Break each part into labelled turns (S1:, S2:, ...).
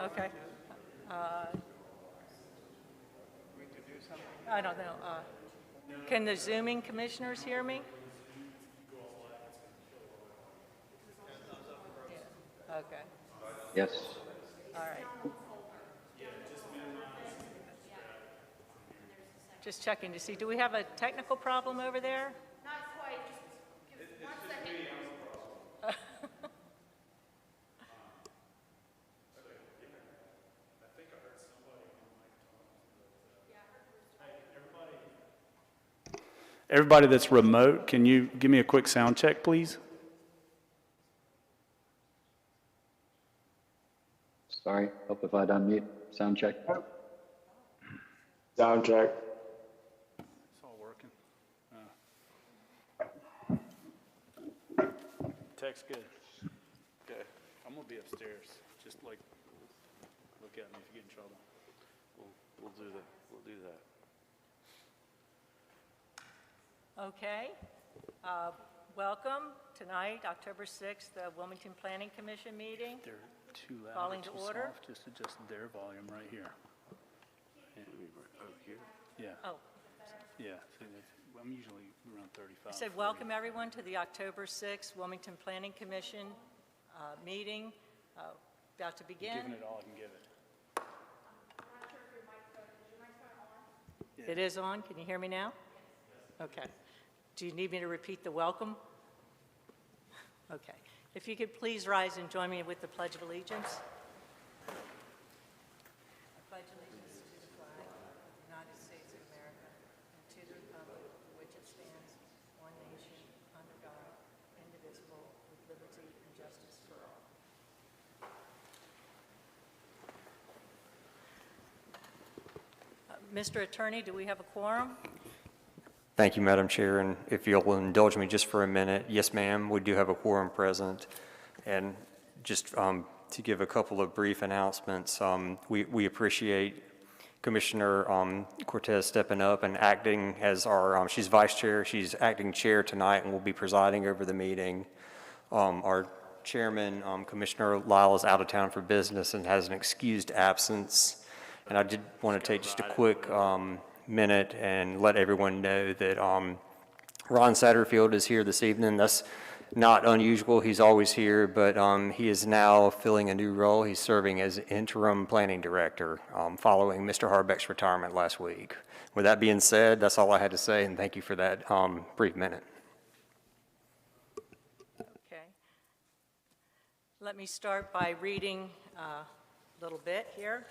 S1: Okay. I don't know. Can the Zooming commissioners hear me? Yeah. Okay.
S2: Yes.
S1: All right. Just checking to see, do we have a technical problem over there?
S3: Not quite, just give 1 second.
S4: Everybody that's remote, can you give me a quick sound check, please?
S2: Sorry, hope if I'd unmute, sound check.
S5: Sound check.
S4: It's all working. Text good. Okay. I'm gonna be upstairs. Just like, look at me if you get in trouble.
S5: We'll do that. We'll do that.
S1: Okay. Welcome tonight, October 6th, the Wilmington Planning Commission meeting.
S4: They're too loud.
S1: Calling
S4: or
S1: to
S4: too
S1: order.
S4: soft. Just adjust their volume right here.
S5: Oh, here?
S4: Yeah.
S1: Oh,
S4: Yeah. See, I'm usually around 35.
S1: I said
S4: 40.
S1: welcome everyone to the October 6th Wilmington Planning Commission meeting. About to begin.
S4: Giving it all I can give it.
S1: It is on. Can you hear me now? Okay. Do you need me to repeat the welcome? Okay. If you could please rise and join me with the Pledge of Allegiance. I pledge allegiance to the flag of the United States of America and to the republic for which it stands, one nation, under God, indivisible, with liberty and justice for all. Mr. Attorney, do we have a quorum?
S6: Thank you, Madam Chair, and if you'll indulge me just for a minute, yes, ma'am, we do have a quorum present. And just to give a couple of brief announcements, we appreciate Commissioner Cortez stepping up and acting as our, she's vice chair, she's acting chair tonight and will be presiding over the meeting. Our chairman, Commissioner Lyle, is out of town for business and has an excused absence. And I did want to take just a quick minute and let everyone know that Ron Satterfield is here this evening. That's not unusual. He's always here, but he is now filling a new role. He's serving as interim planning director following Mr. Harbeck's retirement last week. With that being said, that's all I had to say, and thank you for that brief minute.
S1: Okay. Let me start by reading a little bit here.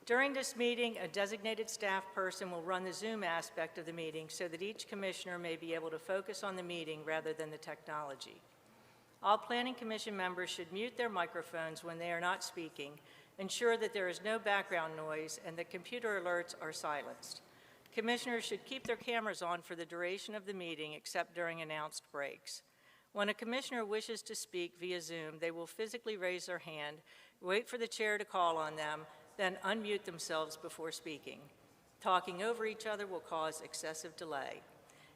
S1: During this meeting, a designated staff person will run the Zoom aspect of the meeting so that each commissioner may be able to focus on the meeting rather than the technology. All Planning Commission members should mute their microphones when they are not speaking, ensure that there is no background noise, and that computer alerts are silenced. Commissioners should keep their cameras on for the duration of the meeting except during announced breaks. When a commissioner wishes to speak via Zoom, they will physically raise their hand, wait for the chair to call on them, then unmute themselves before speaking. Talking over each other will cause excessive delay.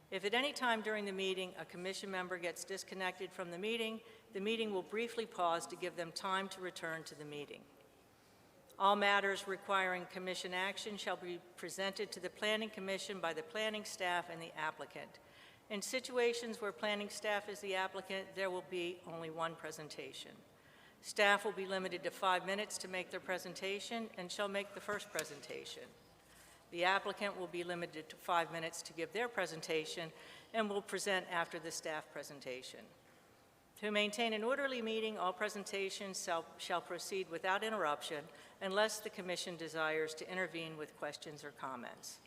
S1: If at any time during the meeting a commission member gets disconnected from the meeting will briefly pause to give them time to return to the meeting. All matters requiring commission action shall be presented to the Planning Commission by the planning staff and the applicant. In situations where planning staff is the applicant, there will be only one presentation. Staff will be limited to 5 minutes to make their presentation and shall make the first presentation. The applicant will be limited to 5 minutes to give their presentation and will present after the staff presentation. To maintain an orderly meeting, all presentations shall proceed without interruption unless the Commission desires to intervene with questions or comments.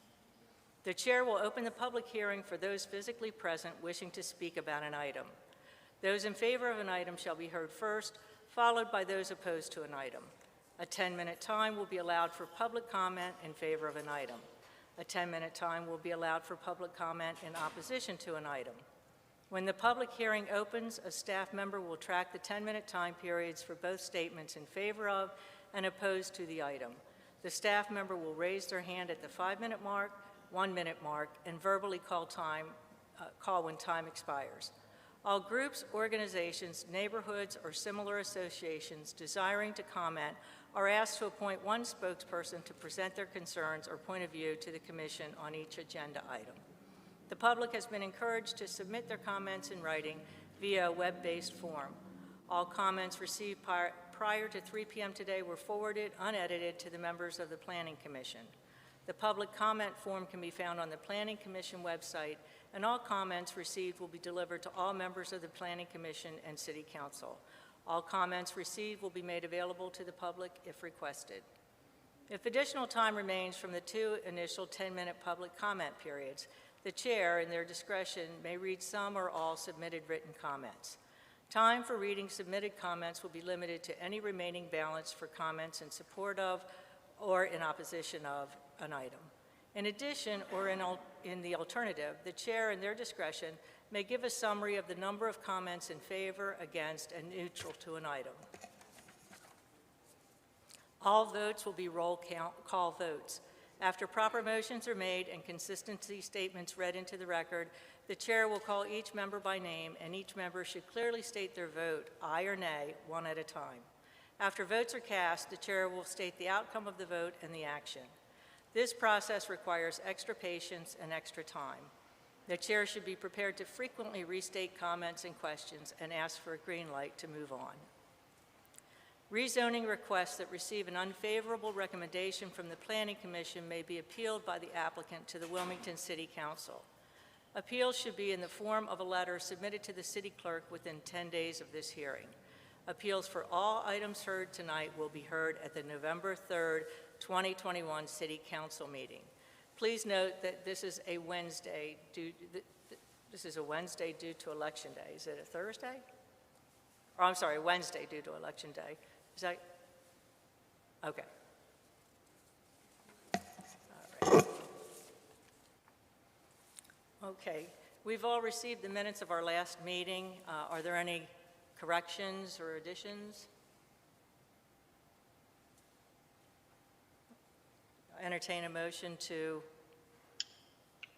S1: The chair will open the public hearing for those physically present wishing to speak about an item. Those in favor of an item shall be heard first, followed by those opposed to an item. A 10-minute time will be allowed for public comment in favor of an item. A 10-minute time will be allowed for public comment in opposition to an item. When the public hearing opens, a staff member will track the 10-minute time periods for both statements in favor of and opposed to the item. The staff member will raise their hand at the 5-minute mark, 1-minute mark, and verbally call when time expires. All groups, organizations, neighborhoods, or similar associations desiring to comment are asked to appoint one spokesperson to present their concerns or point of view to the Commission on each agenda item. The public has been encouraged to submit their comments in writing via a web-based form. All comments received prior to 3 p.m. today were forwarded, unedited, to the members of the Planning Commission. The public comment form can be found on the Planning Commission website, and all comments received will be delivered to all members of the Planning Commission and City Council. All comments received will be made available to the public if requested. If additional time remains from the 2 initial 10-minute public comment periods, the chair, in their discretion, may read some or all submitted written comments. Time for reading submitted comments will be limited to any remaining balance for comments in support of or in opposition of an item. In addition, or in the alternative, the chair, in their discretion, may give a summary of the number of comments in favor, against, and neutral to an item. All votes will be roll call votes. After proper motions are made and consistency statements read into the record, the chair will call each member by name, and each member should clearly state their vote, aye or nay, one at a time. After votes are cast, the chair will state the outcome of the vote and the action. This process requires extra patience and extra time. The chair should be prepared to frequently restate comments and questions and ask for a green light to move on. Rezoning requests that receive an unfavorable recommendation from the Planning Commission may be appealed by the applicant to the Wilmington City Council. Appeals should be in the form of a letter submitted to the city clerk within 10 days of this hearing. Appeals for all items heard tonight will be heard at the November 3rd, 2021 City Council meeting. Please note that this is a Wednesday due to Election Day. Is it a Thursday? Or I'm sorry, Wednesday due to Election Day. Is that, okay. All right. Okay, we've all received the minutes of our last meeting. Are there any corrections or additions? Entertain a motion to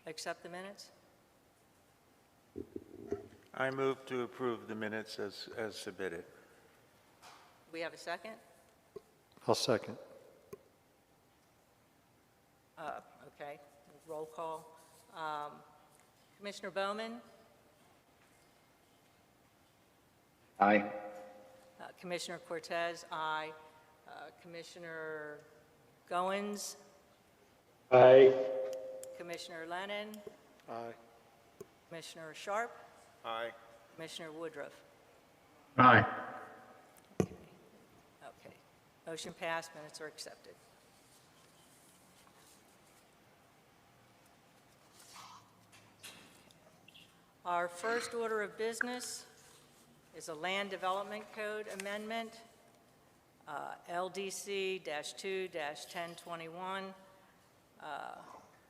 S1: accept the minutes?
S7: I move to approve the minutes as submitted.
S1: We have a second?
S6: I'll second.
S1: Okay, roll call. Commissioner Bowman?
S2: Aye.
S1: Commissioner Cortez, aye. Commissioner Goins?
S8: Aye.
S1: Commissioner Lennon?
S4: Aye.
S1: Commissioner Sharp?
S7: Aye.
S1: Commissioner Woodruff?
S8: Aye.
S1: Okay. Motion passed, minutes are accepted. Our first order of business is a Land Development Code amendment, LDC-2-1021,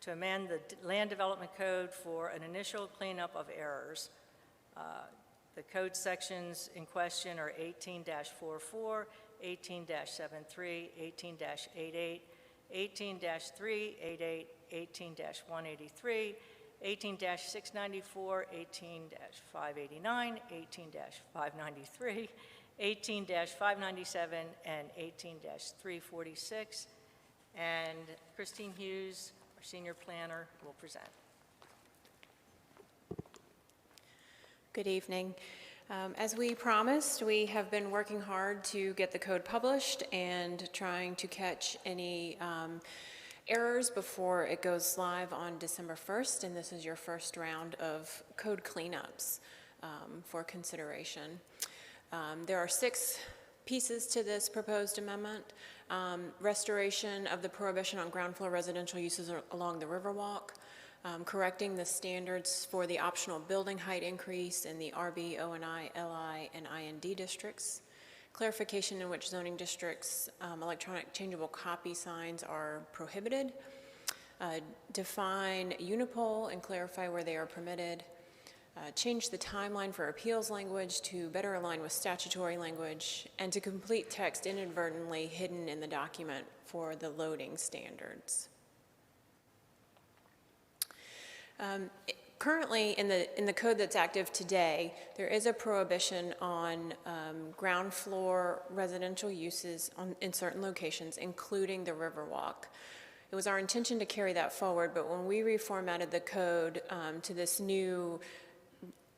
S1: to amend the Land Development Code for an initial cleanup of errors. The code sections in question are 18-44, 18-73, 18-88, 18-388, 18-183, 18-694, 18-589, 18-593, 18-597, and 18-346. And Christine Hughes, our senior planner, will present.
S9: Good evening. As we promised, we have been working hard to get the code published and trying to catch any errors before it goes live on December 1st, and this is your first round of code cleanups for consideration. There are 6 pieces to this proposed amendment. Restoration of the prohibition on ground floor residential uses along the Riverwalk, correcting the standards for the optional building height increase in the RB, ONI, LI, and IND districts, clarification in which zoning districts electronic changeable copy signs are prohibited, define Unipole and clarify where they are permitted, change the timeline for appeals language to better align with statutory language, and to complete text inadvertently hidden in the document for the loading standards. Currently, in the code that's active today, there is a prohibition on ground floor residential uses in certain locations, including the Riverwalk. It was our intention to carry that forward, but when we reformatted the code to this new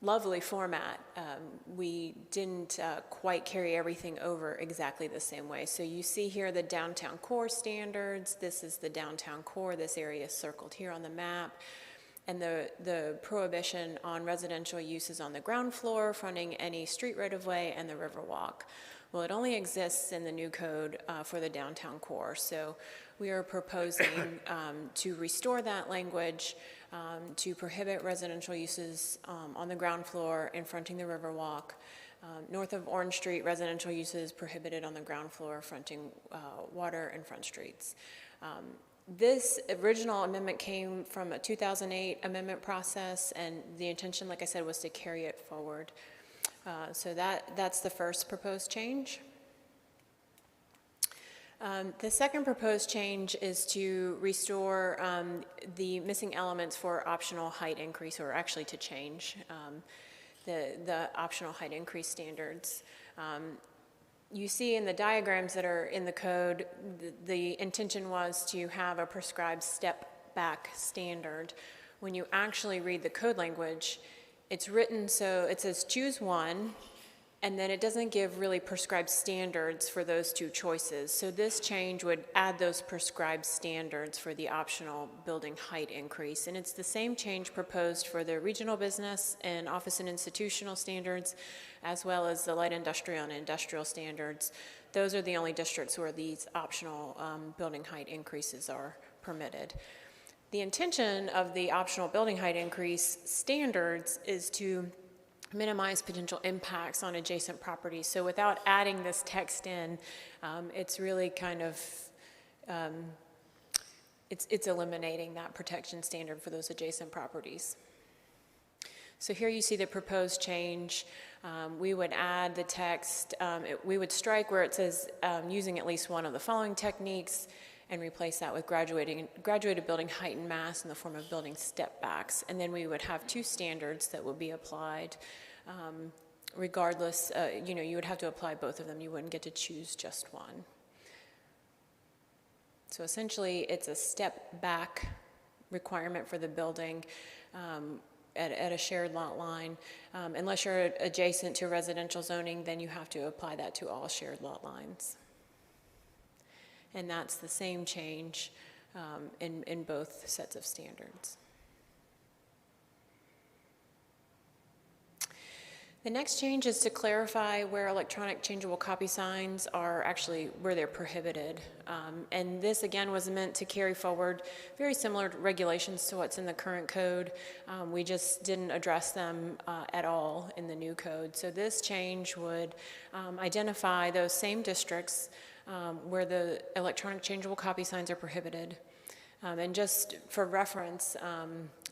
S9: lovely format, we didn't quite carry everything over exactly the same way. So you see here the downtown core standards. This is the downtown core. This area is circled here on the map. And the prohibition on residential uses on the ground floor, fronting any street right-of-way, and the Riverwalk. Well, it only exists in the new code for the downtown core. So we are proposing to restore that language to prohibit residential uses on the ground floor and fronting the Riverwalk. North of Orange Street, residential uses prohibited on the ground floor fronting water and front streets. This original amendment came from a 2008 amendment process, and the intention, like I said, was to carry it forward. So that's the first proposed change. The second proposed change is to restore the missing elements for optional height increase, or actually to change the optional height increase standards. You see in the diagrams that are in the code, the intention was to have a prescribed step-back standard. When you actually read the code language, it's written so it says choose one, and then it doesn't give really prescribed standards for those two choices. So this change would add those prescribed standards for the optional building height increase. And it's the same change proposed for the regional business and office and institutional standards, as well as the light industrial and industrial standards. Those are the only districts where these optional building height increases are permitted. The intention of the optional building height increase standards is to minimize potential impacts on adjacent properties. So without adding this text in, it's really kind of, it's eliminating that protection standard for those adjacent properties. So here you see the proposed change. We would add the text, we would strike where it says using at least one of the following techniques, and replace that with graduated building height and mass in the form of building step backs. And then we would have two standards that would be applied regardless, you would have to apply both of them. You wouldn't get to choose just one. So essentially, it's a step back requirement for the building at a shared lot line. Unless you're adjacent to residential zoning, then you have to apply that to all shared lot lines. And that's the same change in both sets of standards. The next change is to clarify where electronic changeable copy signs are actually, where they're prohibited. And this, again, was meant to carry forward very similar regulations to what's in the current code. We just didn't address them at all in the new code. So this change would identify those same districts where the electronic changeable copy signs are prohibited. And just for reference,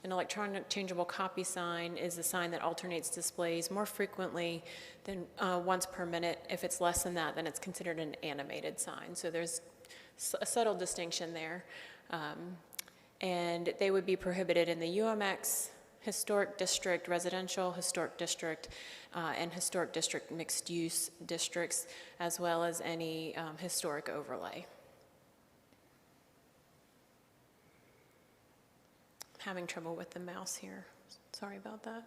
S9: an electronic changeable copy sign is a sign that alternates displays more frequently than once per minute. If it's less than that, then it's considered an animated sign. So there's a subtle distinction there. And they would be prohibited in the UMX, historic district, residential, historic district, and historic district mixed-use districts, as well as any historic overlay. Having trouble with the mouse here. Sorry about that.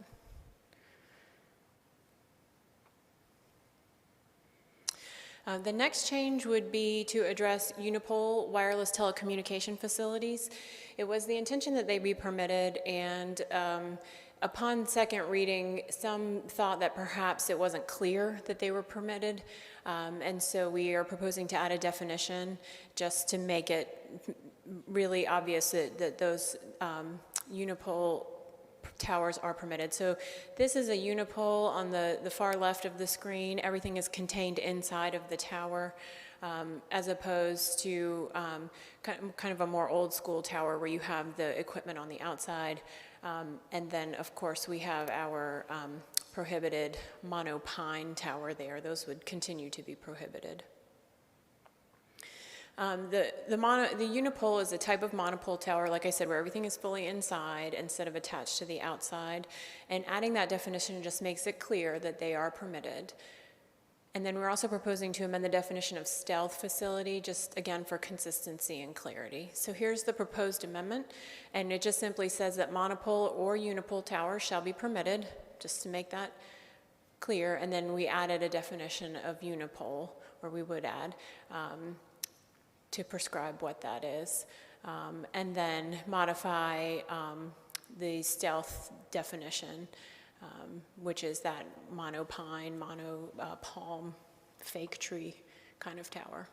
S9: The next change would be to address Unipole wireless telecommunication facilities. It was the intention that they be permitted, and upon second reading, some thought that perhaps it wasn't clear that they were permitted, and so we are proposing to add a definition just to make it really obvious that those Unipole towers are permitted. So this is a Unipole on the far left of the screen. Everything is contained inside of the tower, as opposed to kind of a more old school tower where you have the equipment on the outside. And then, of course, we have our prohibited monopine tower there. Those would continue to be prohibited. The Unipole is a type of monopole tower, like I said, where everything is fully inside instead of attached to the outside. And adding that definition just makes it clear that they are permitted. And then we're also proposing to amend the definition of stealth facility, just again for consistency and clarity. So here's the proposed amendment, and it just simply says that monopole or unipole towers shall be permitted, just to make that clear. And then we added a definition of unipole, or we would add, to prescribe what that is. And then modify the stealth definition, which is that monopine, palm, fake tree kind of tower.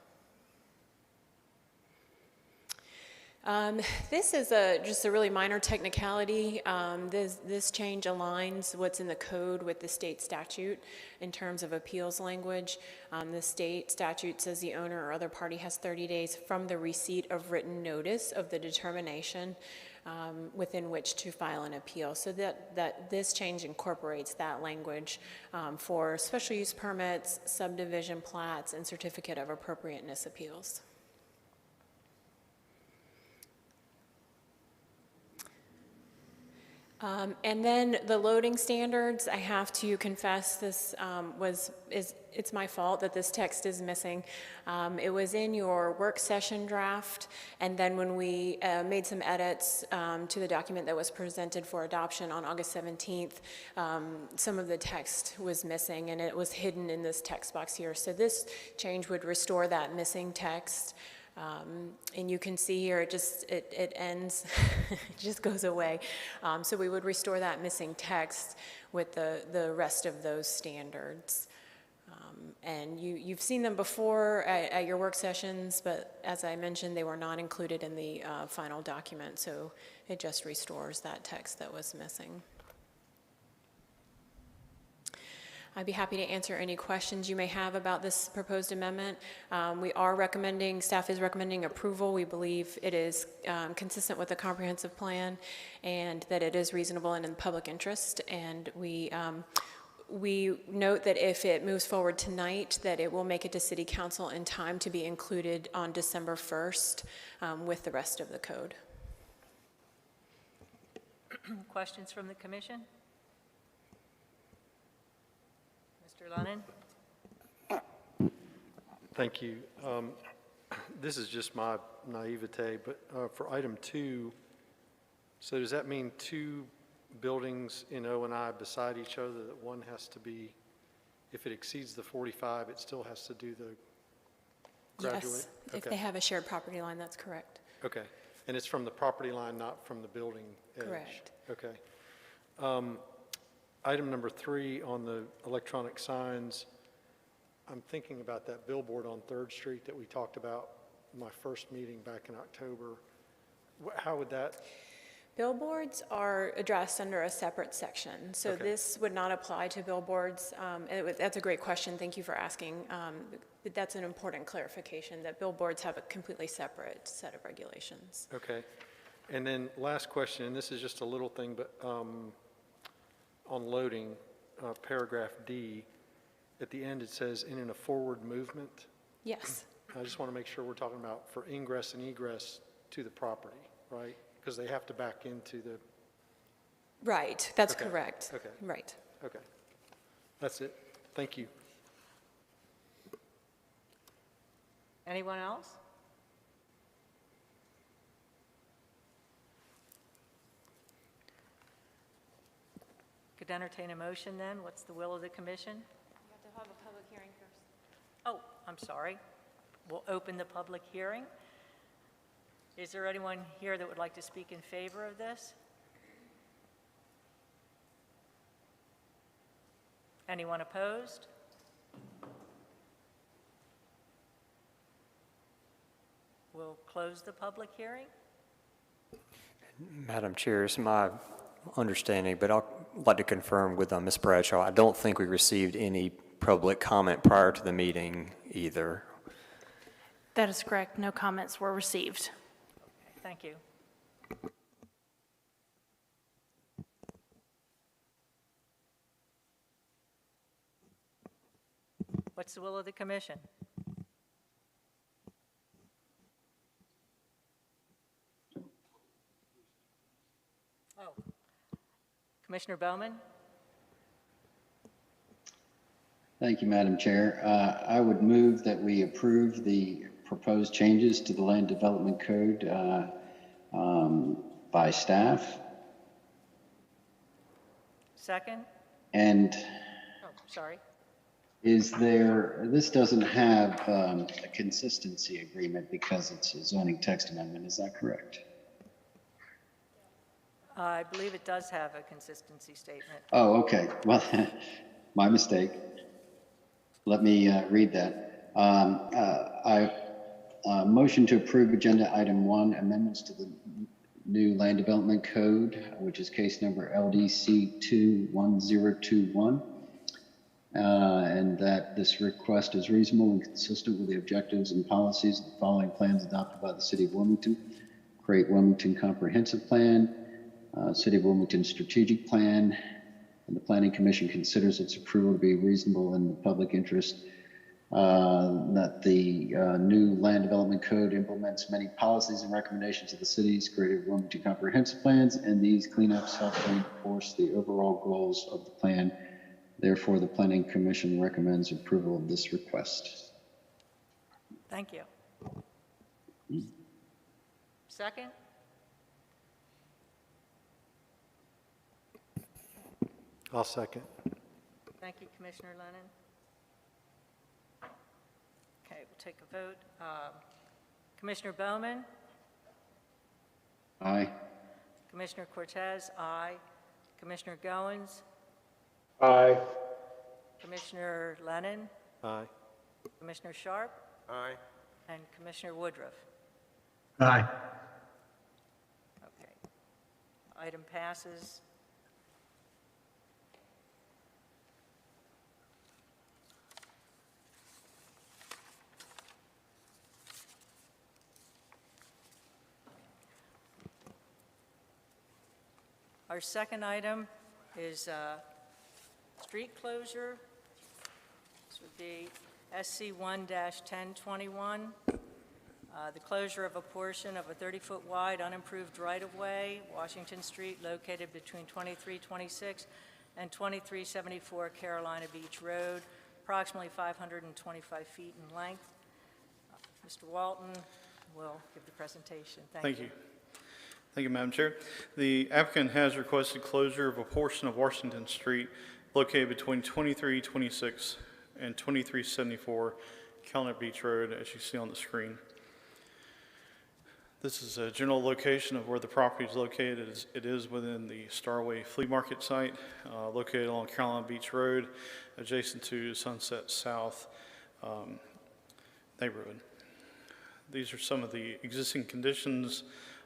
S9: This is just a really minor technicality. This change aligns what's in the code with the state statute in terms of appeals language. The state statute says the owner or other party has 30 days from the receipt of written notice of the determination within which to file an appeal. So that this change incorporates that language for special use permits, subdivision plats, and certificate of appropriateness appeals. And then the loading standards, I have to confess this it's my fault that this text is missing. It was in your work session draft, and then when we made some edits to the document that was presented for adoption on August 17th, some of the text was missing, and it was hidden in this text box here. So this change would restore that missing text. And you can see here, it ends, it just goes away. So we would restore that missing text with the rest of those standards. And you've seen them before at your work sessions, but as I mentioned, they were not included in the final document, so it just restores that text that was missing. I'd be happy to answer any questions you may have about this proposed amendment. Staff is recommending approval. We believe it is consistent with the comprehensive plan and that it is reasonable and in the public interest. And we note that if it moves forward tonight, that it will make it to City Council in time to be included on December 1st with the rest of the code.
S1: Questions from the commission? Mr. Lennon?
S10: Thank you. This is just my naivete, but for item 2, so does that mean 2 buildings in O&I beside each other, that one has to be, if it exceeds the 45, it still has to do the graduate?
S9: Yes, if
S10: Okay.
S9: they have a shared property line, that's correct.
S10: Okay, and it's from the property line, not from the building edge?
S9: Correct.
S10: Okay. Item number 3 on the electronic signs, I'm thinking about that billboard on 3rd Street that we talked about in my first meeting back in October. How would that?
S9: Billboards are addressed under a separate section, so
S10: Okay.
S9: this would not apply to billboards. That's a great question, thank you for asking. But that's an important clarification, that billboards have a completely separate set of regulations.
S10: Okay. And then last question, and this is just a little thing, but on loading, paragraph D, at the end it says, in a forward movement.
S9: Yes,
S10: I just want to make sure we're talking about for ingress and egress to the property, right? Because they have to back into the,
S9: right, that's
S10: Okay.
S9: correct.
S10: Okay.
S9: Right.
S10: okay. That's it. Thank you.
S1: Anyone else? Could entertain a motion then? What's the will of the commission?
S3: You have to have a public hearing first.
S1: Oh, I'm sorry. We'll open the public hearing. Is there anyone here that would like to speak in favor of this? Anyone opposed? We'll close the public hearing.
S6: Madam Chair, it's my understanding, but I'd like to confirm with Ms. Bradshaw, I don't think we received any public comment prior to the meeting either.
S3: That is correct. No comments were received.
S1: Thank you. What's the will of the commission? Oh. Commissioner Bowman?
S2: Thank you, Madam Chair. I would move that we approve the proposed changes to the Land Development Code by staff.
S1: Second?
S2: And
S1: Oh, sorry.
S2: this doesn't have a consistency agreement because it's a zoning text amendment, is that correct?
S1: I believe it does have a consistency statement.
S2: Oh, okay. Well, my mistake. Let me read that. I motion to approve agenda item 1, amendments to the new land development code, which is case number LDC 21021. And that this request is reasonable and consistent with the objectives and policies of the following plans adopted by the City of Wilmington. Create Wilmington Comprehensive Plan, City of Wilmington Strategic Plan, and the Planning Commission considers its approval to be reasonable in the public interest. That the new Land Development Code implements many policies and recommendations of the city's Greater Wilmington Comprehensive Plans, and these cleanups help reinforce the overall goals of the plan. Therefore, the Planning Commission recommends approval of this request.
S1: Thank you. Second?
S10: I'll second.
S1: Thank you, Commissioner Lennon. Okay, we'll take a vote. Commissioner Bowman?
S2: Aye.
S1: Commissioner Cortez? Aye. Commissioner Goins?
S8: Aye.
S1: Commissioner Lennon?
S10: Aye.
S1: Commissioner Sharp?
S7: Aye.
S1: And Commissioner Woodruff?
S8: Aye.
S1: Okay. Item passes. Our second item is street closure. This would be SC 1-1021. The closure of a portion of a 30-foot wide unimproved right-of-way, Washington Street, located between 2326 and 2374 Carolina Beach Road, approximately 525 feet in length. Mr. Walton will give the presentation. Thank you.
S4: Thank you, Madam Chair. The applicant has requested closure of a portion of Washington Street located between 2326 and 2374 Carolina Beach Road, as you see on the screen. This is a general location of where the property is located. It is within the Starway Flea Market site, located along Carolina Beach Road, adjacent to Sunset South neighborhood. These are some of the existing conditions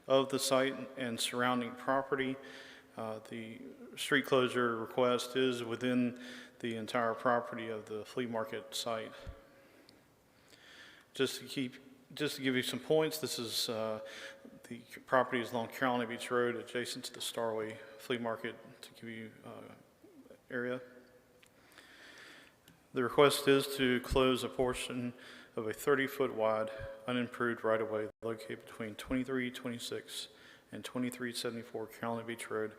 S4: of the site and surrounding property. The street closure request is within the entire property of the flea market site. Just to give you some points, this is the property is along Carolina Beach Road, adjacent to the Starway Flea Market, to give you area. The request is to close a portion of a 30-foot wide unimproved right-of-way located between 2326 and 2374 Carolina Beach Road.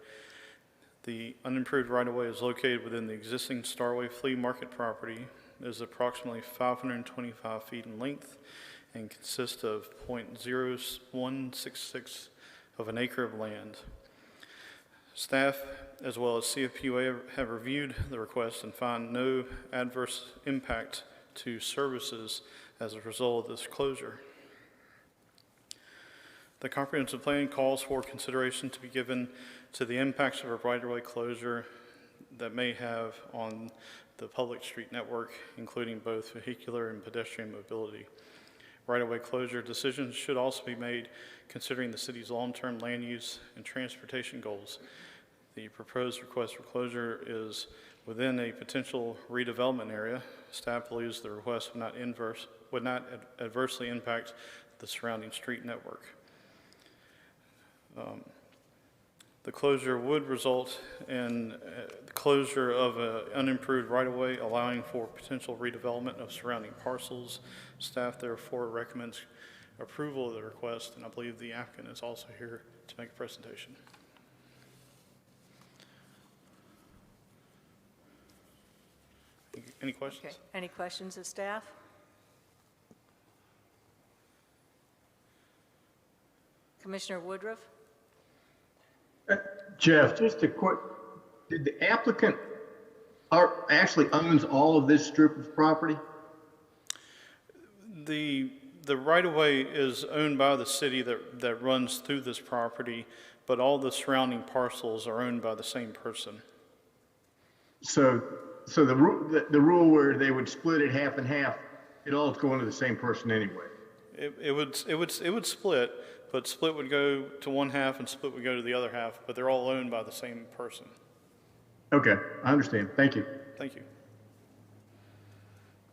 S4: The unimproved right-of-way is located within the existing Starway Flea Market property. It is approximately 525 feet in length and consists of 0.0166 of an acre of land. Staff, as well as CFPUA, have reviewed the request and find no adverse impact to services as a result of this closure. The comprehensive plan calls for consideration to be given to the impacts of a right-of-way closure that may have on the public street network, including both vehicular and pedestrian mobility. Right-of-way closure decisions should also be made considering the city's long-term land use and transportation goals. The proposed request for closure is within a potential redevelopment area. Staff believes the request would not adversely impact the surrounding street network. The closure would result in the closure of an unimproved right-of-way, allowing for potential redevelopment of surrounding parcels. Staff therefore recommends approval of the request, and I believe the applicant is also here to make a presentation. Any
S1: Okay.
S4: questions?
S1: Any questions of staff? Commissioner Woodruff?
S8: Jeff, just a quick, did the applicant actually owns all of this strip of property?
S4: The right-of-way is owned by the city that runs through this property, but all the surrounding parcels are owned by the same person.
S8: So the rule where they would split it half and half, it all is going to the same person anyway.
S4: It would split, but split would go to one half and split would go to the other half, but they're all owned by the same person.
S8: Okay, I understand. Thank you.
S4: Thank you.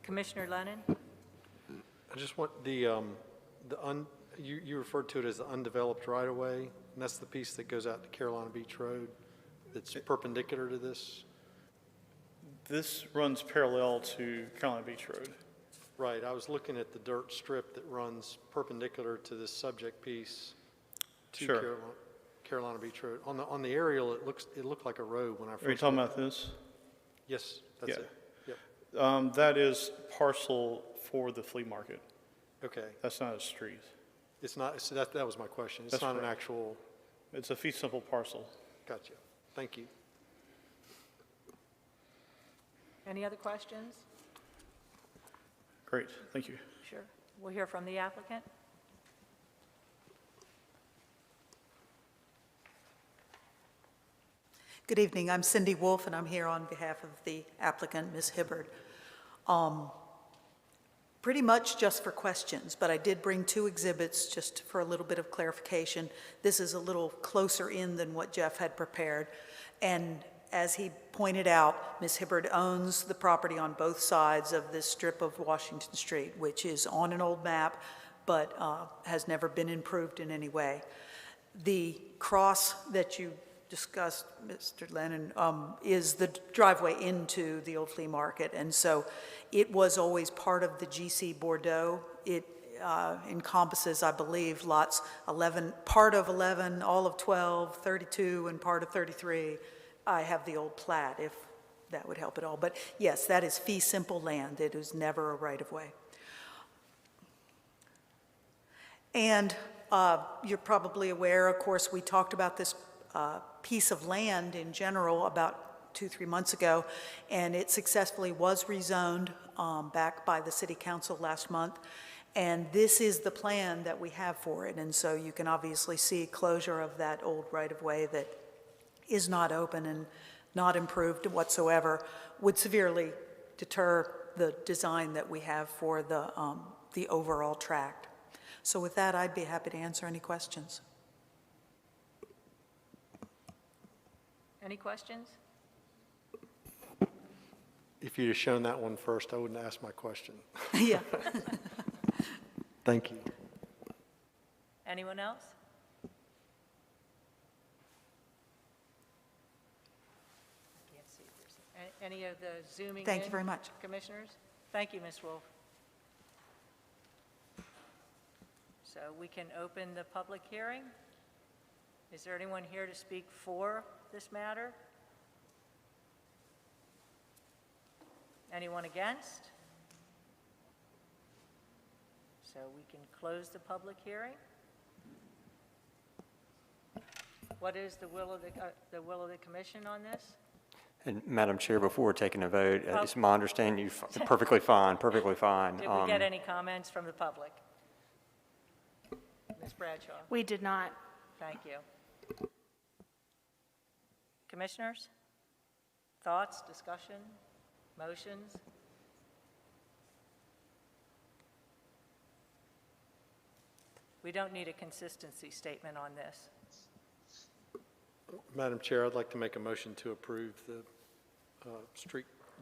S1: Commissioner Lennon?
S10: I just want you referred to it as the undeveloped right-of-way, and that's the piece that goes out to Carolina Beach Road that's perpendicular to this?
S4: This runs parallel to Carolina Beach Road.
S10: Right, I was looking at the dirt strip that runs perpendicular to this subject piece to
S4: Sure.
S10: Carolina Beach Road. On the aerial, it looked like a road when I first.
S4: Are you talking
S10: looked.
S4: about this?
S10: Yes, that's
S4: Yeah.
S10: it. Yep.
S4: That is parcel for the flea market.
S10: Okay,
S4: That's not a street.
S10: it's not, so that was my question. It's
S4: That's
S10: not an
S4: correct.
S10: actual,
S4: It's a fee simple parcel.
S10: gotcha. Thank you.
S1: Any other questions?
S4: Great, thank you.
S1: Sure. We'll hear from the applicant.
S11: Good evening. I'm Cindy Wolf, and I'm here on behalf of the applicant, Ms. Hibbard. Pretty much just for questions, but I did bring two exhibits just for a little bit of clarification. This is a little closer in than what Jeff had prepared. And as he pointed out, Ms. Hibbard owns the property on both sides of this strip of Washington Street, which is on an old map, but has never been improved in any way. The cross that you discussed, Mr. Lennon, is the driveway into the old flea market. And so it was always part of the GC Bordeaux. It encompasses, I believe, lots 11, part of 11, all of 12, 32, and part of 33. I have the old plat, if that would help at all. But yes, that is fee simple land. It was never a right-of-way. And you're probably aware, of course, we talked about this piece of land in general about 2-3 months ago, and it successfully was rezoned back by the City Council last month. And this is the plan that we have for it. And so you can obviously see closure of that old right-of-way that is not open and not improved whatsoever, would severely deter the design that we have for the overall tract. So with that, I'd be happy to answer any questions.
S1: Any questions?
S10: If you'd have shown that one first, I wouldn't ask my question.
S11: Yeah.
S10: Thank you.
S1: Anyone else? Can't see if there's any of the zooming
S11: Thank you
S1: in
S11: very much.
S1: commissioners? Thank you, Ms. Wolf. So we can open the public hearing. Is there anyone here to speak for this matter? Anyone against? So we can close the public hearing. What is the will of the commission on this?
S6: And Madam Chair, before taking a vote,
S1: Oh.
S6: it's my understanding you're perfectly fine, perfectly fine.
S1: Did we get any comments from the public? Ms. Bradshaw,
S3: We did not.
S1: thank you. Commissioners? Thoughts, discussion, motions? We don't need a consistency statement on this.
S10: Madam Chair, I'd like to make a motion to approve the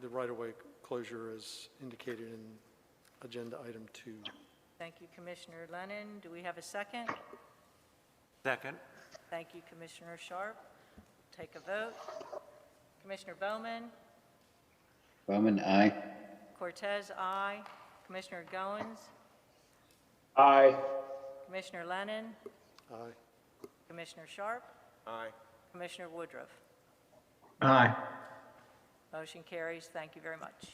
S10: the right-of-way closure as indicated in Agenda Item 2.
S1: Thank you, Commissioner Lennon. Do we have a second?
S5: Second.
S1: Thank you, Commissioner Sharp. Take a vote. Commissioner Bowman?
S2: Bowman, aye.
S1: Cortez, aye. Commissioner Goins?
S8: Aye.
S1: Commissioner Lennon?
S10: Aye.
S1: Commissioner Sharp?
S5: Aye.
S1: Commissioner Woodruff?
S8: Aye.
S1: Motion carries. Thank you very much.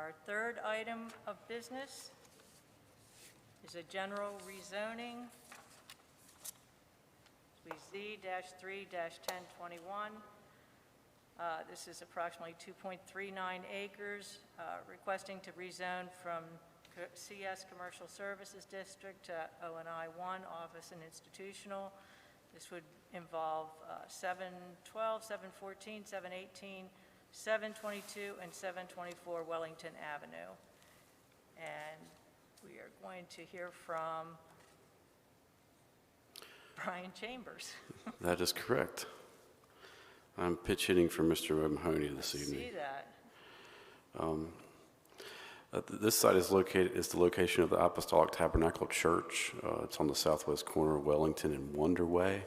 S1: Our third item of business is a general rezoning. Z-3-1021. This is approximately 2.39 acres, requesting to rezone from CS Commercial Services District to O&I 1 Office and Institutional. This would involve 712, 714, 718, 722, and 724 Wellington Avenue. And we are going to hear from Brian Chambers.
S12: That is correct. I'm pitch hitting for Mr. Mahoney this evening.
S1: See that.
S12: This site is the location of the Apostolic Tabernacle Church. It's on the southwest corner of Wellington and Wonder Way.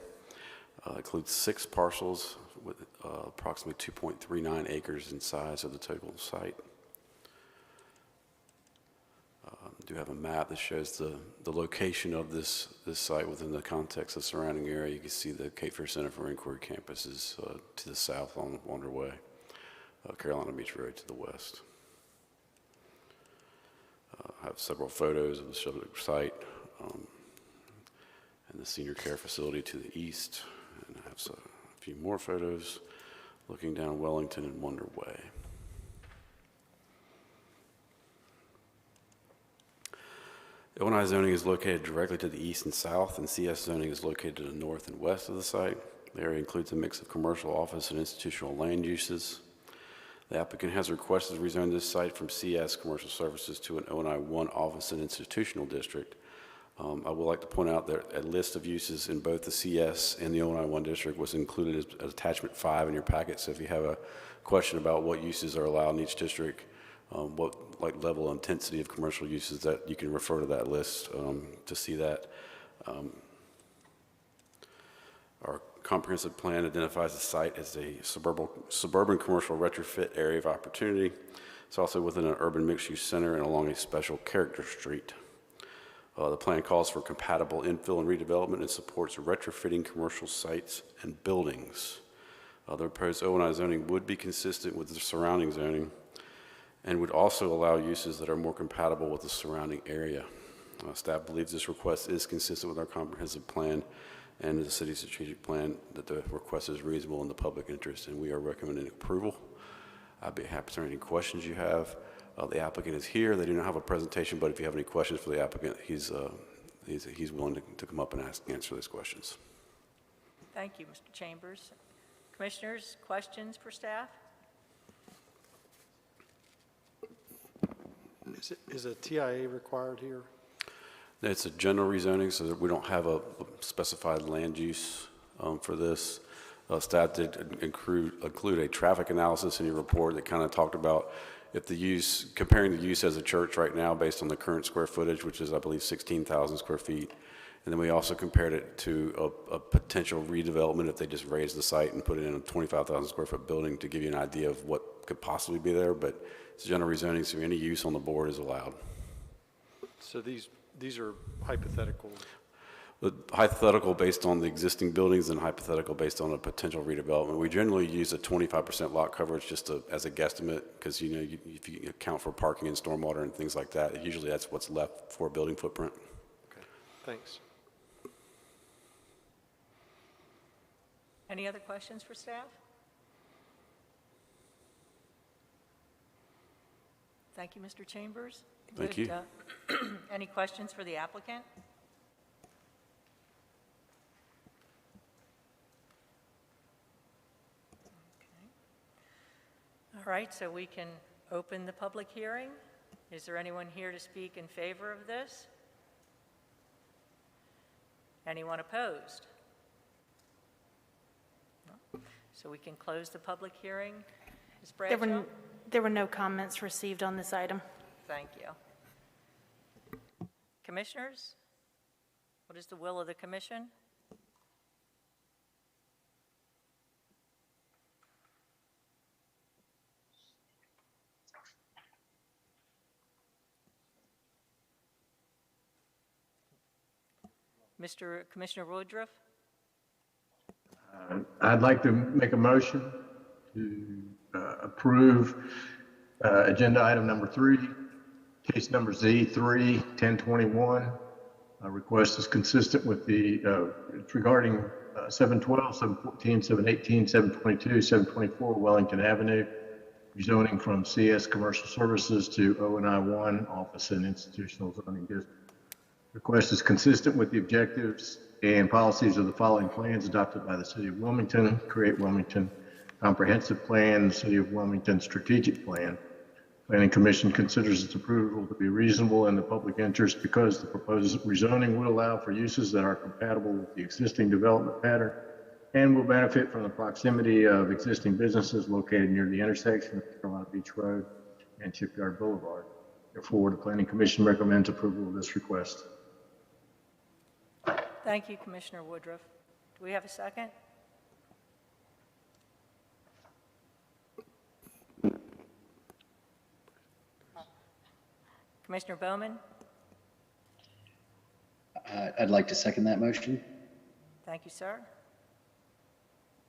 S12: It includes 6 parcels with approximately 2.39 acres in size of the total site. Do have a map that shows the location of this site within the context of the surrounding area. You can see the Cape Fear Center for Inquiry campus is to the south on Wonder Way, Carolina Beach Road to the west. I have several photos of the site and the senior care facility to the east, and I have a few more photos looking down Wellington and Wonder Way. O&I zoning is located directly to the east and south, and CS zoning is located to the north and west of the site. The area includes a mix of commercial, office, and institutional land uses. The applicant has requested to rezone this site from CS Commercial Services to an O&I 1 Office and Institutional District. I would like to point out that a list of uses in both the CS and the O&I 1 District was included as attachment 5 in your packet, so if you have a question about what uses are allowed in each district, what level of intensity of commercial uses, that you can refer to that list to see that. Our comprehensive plan identifies the site as a suburban commercial retrofit area of opportunity. It's also within an urban mixed-use center and along a special character street. The plan calls for compatible infill and redevelopment and supports retrofitting commercial sites and buildings. The proposed O&I zoning would be consistent with the surrounding zoning and would also allow uses that are more compatible with the surrounding area. Staff believes this request is consistent with our comprehensive plan and the city's strategic plan, that the request is reasonable in the public interest, and we are recommending approval. I'd be happy to answer any questions you have. The applicant is here. They do not have a presentation, but if you have any questions for the applicant, he's willing to come up and answer those questions.
S1: Thank you, Mr. Chambers. Commissioners, questions for staff?
S10: Is a TIA required here?
S12: It's a general rezoning, so that we don't have a specified land use for this. Staff did include a traffic analysis in your report that kind of talked about if the use, comparing the use as a church right now based on the current square footage, which is, I believe, 16,000 square feet. And then we also compared it to a potential redevelopment if they just raised the site and put it in a 25,000 square foot building, to give you an idea of what could possibly be there. But it's general rezoning, so any use on the board is allowed.
S10: So these are hypothetical?
S12: Hypothetical based on the existing buildings and hypothetical based on a potential redevelopment. We generally use a 25% lot coverage just as a guesstimate, because if you account for parking and stormwater and things like that, usually that's what's left for a building footprint.
S10: Okay, thanks.
S1: Any other questions for staff? Thank you, Mr. Chambers.
S12: Thank you.
S1: Any questions for the applicant? Okay. All right, so we can open the public hearing. Is there anyone here to speak in favor of this? Anyone opposed? No. So we can close the public hearing. Ms. Bradshaw?
S3: There were no comments received on this item.
S1: Thank you. Commissioners, what is the will of the commission? Commissioner Woodruff?
S8: I'd like to make a motion to approve Agenda item number 3, case number Z3-1021. Request is consistent with the, it's regarding 712, 714, 718, 722, 724 Wellington Avenue, rezoning from CS Commercial Services to O&I1 Office and Institutional Zoning District. Request is consistent with the objectives and policies of the following plans adopted by the City of Wilmington: Create Wilmington Comprehensive Plan, City of Wilmington Strategic Plan. Planning Commission considers its approval to be reasonable in the public interest because the proposed rezoning would allow for uses that are compatible with the existing development pattern and will benefit from the proximity of existing businesses located near the intersection of Carolina Beach Road and Shipyard Boulevard. Therefore, the Planning Commission recommends approval of this request.
S1: Thank you, Commissioner Woodruff. Do we have a second? Commissioner Bowman?
S2: I'd like to second that motion.
S1: Thank you, sir.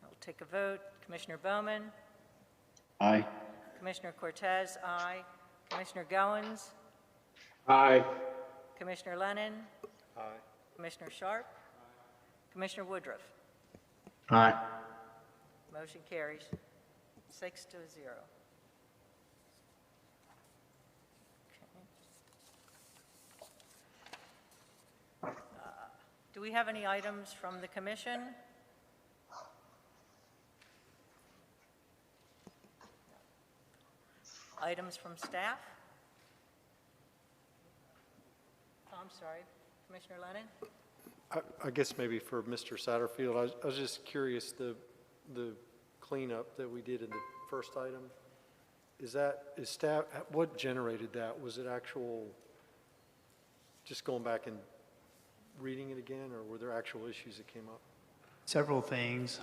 S1: I'll take a vote. Commissioner Bowman?
S2: Aye.
S1: Commissioner Cortez, aye. Commissioner Goins?
S8: Aye.
S1: Commissioner Lennon?
S10: Aye.
S1: Commissioner Sharp? Commissioner Woodruff?
S8: Aye.
S1: Motion carries 6-0. Do we have any items from the commission? Items from staff? Oh, I'm sorry, Commissioner Lennon?
S10: I guess maybe for Mr. Satterfield, I was just curious, the cleanup that we did in the first item, is staff, what generated that? Was it actual, just going back and reading it again, or were there actual issues that came up?
S13: Several things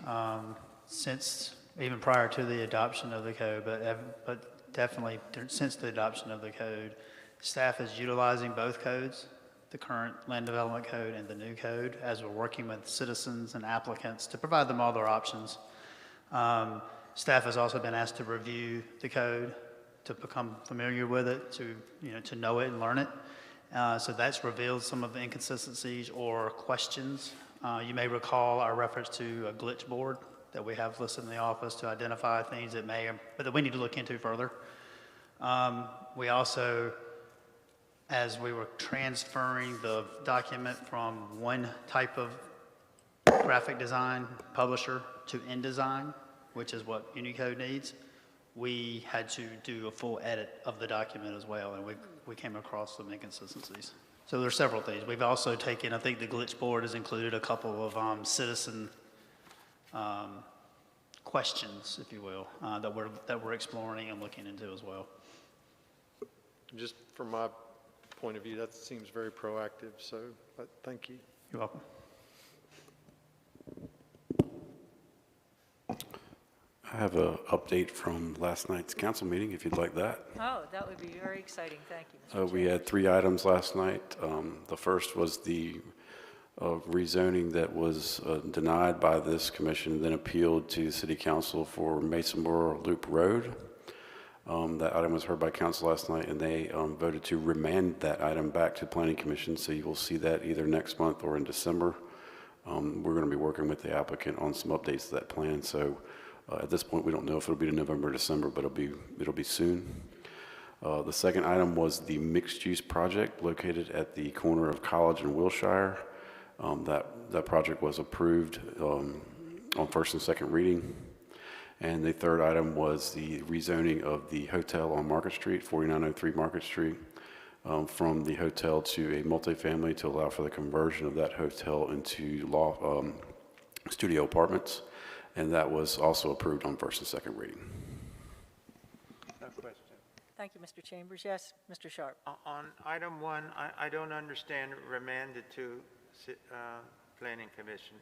S13: since, even prior to the adoption of the code, but definitely since the adoption of the code, staff is utilizing both codes, the current land development code and the new code, as we're working with citizens and applicants to provide them all their options. Staff has also been asked to review the code, to become familiar with it, to know it and learn it. So that's revealed some of the inconsistencies or questions. You may recall our reference to a glitch board that we have listed in the office to identify things that but that we need to look into further. We also, as we were transferring the document from one type of graphic design publisher to InDesign, which is what Unicode needs, we had to do a full edit of the document as well, and we came across some inconsistencies. So there are several things. We've also taken, I think the glitch board has included a couple of citizen questions, if you will, that we're exploring and looking into as well.
S10: Just from my point of view, that seems very proactive, so thank you.
S13: You're welcome.
S12: I have an update from last night's council meeting, if you'd like that.
S1: Oh, that would be very exciting. Thank you, Mr.
S12: We had 3 items last night. The first was the rezoning that was denied by this commission, then appealed to City Council for Masonboro Loop Road. That item was heard by council last night, and they voted to remand that item back to Planning Commission, so you will see that either next month or in December. We're going to be working with the applicant on some updates to that plan, so at this point we don't know if it'll be in November or December, but it'll be soon. The second item was the mixed-use project located at the corner of College and Wilshire. That project was approved on first and second reading. And the third item was the rezoning of the hotel on Market Street, 4903 Market Street, from the hotel to a multifamily to allow for the conversion of that hotel into studio apartments. And that was also approved on first and second reading.
S7: No question.
S1: Thank you, Mr. Chambers. Yes, Mr. Sharp.
S7: On item 1, I don't understand remanded to Planning Commission.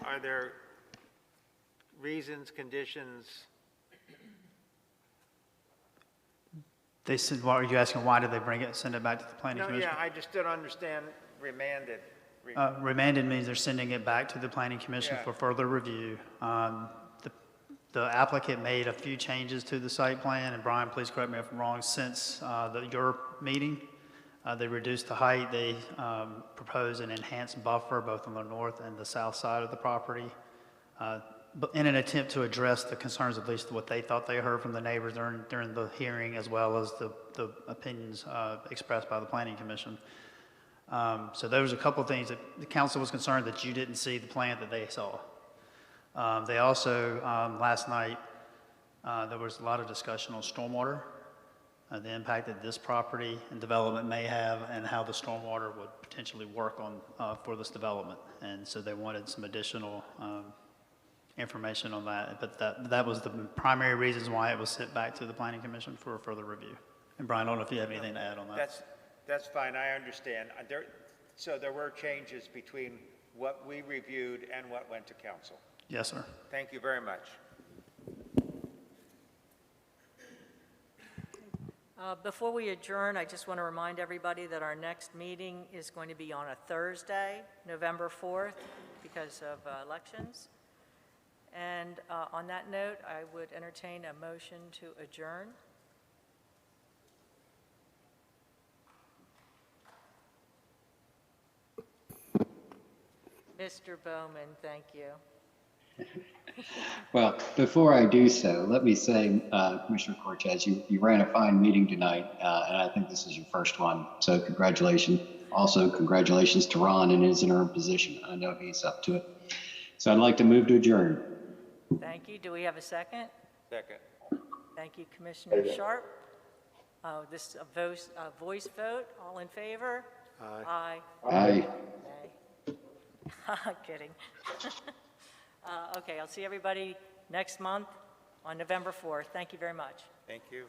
S7: Are there reasons, conditions?
S13: They said, are you asking why did they send it back to the Planning Commission?
S7: Yeah, I just don't understand remanded.
S13: Remanded means they're sending it back to the Planning Commission for further review. The applicant made a few changes to the site plan, and Brian, please correct me if I'm wrong, since your meeting. They reduced the height, they proposed an enhanced buffer both on the north and the south side of the property, but in an attempt to address the concerns, at least what they thought they heard from the neighbors during the hearing, as well as the opinions expressed by the Planning Commission. So there was a couple of things that the council was concerned that you didn't see the plan that they saw. They also, last night, there was a lot of discussion on stormwater, the impact that this property and development may have, and how the stormwater would potentially work on for this development. And so they wanted some additional information on that. But that was the primary reasons why it was sent back to the Planning Commission for a further review. And Brian, I don't know if you have anything to add on that.
S14: That's fine, I understand. So there were changes between what we reviewed and what went to council.
S13: Yes, sir.
S14: Thank you very much.
S1: Before we adjourn, I just want to remind everybody that our next meeting is going to be on a Thursday, November 4th, because of elections. And on that note, I would entertain a motion to adjourn. Mr. Bowman, thank you.
S2: Well, before I do so, let me say, Commissioner Cortez, you ran a fine meeting tonight, and I think this is your first one. So congratulations. Also, congratulations to Ron in his interim position. I know he's up to it. So I'd like to move to adjourn.
S1: Thank you. Do we have a second?
S14: Second.
S1: Thank you, Commissioner Sharp. This is a voice vote. All in favor?
S10: Aye.
S2: Aye.
S1: Nay. Kidding. Okay, I'll see everybody next month on November 4th. Thank you very much.
S14: Thank you.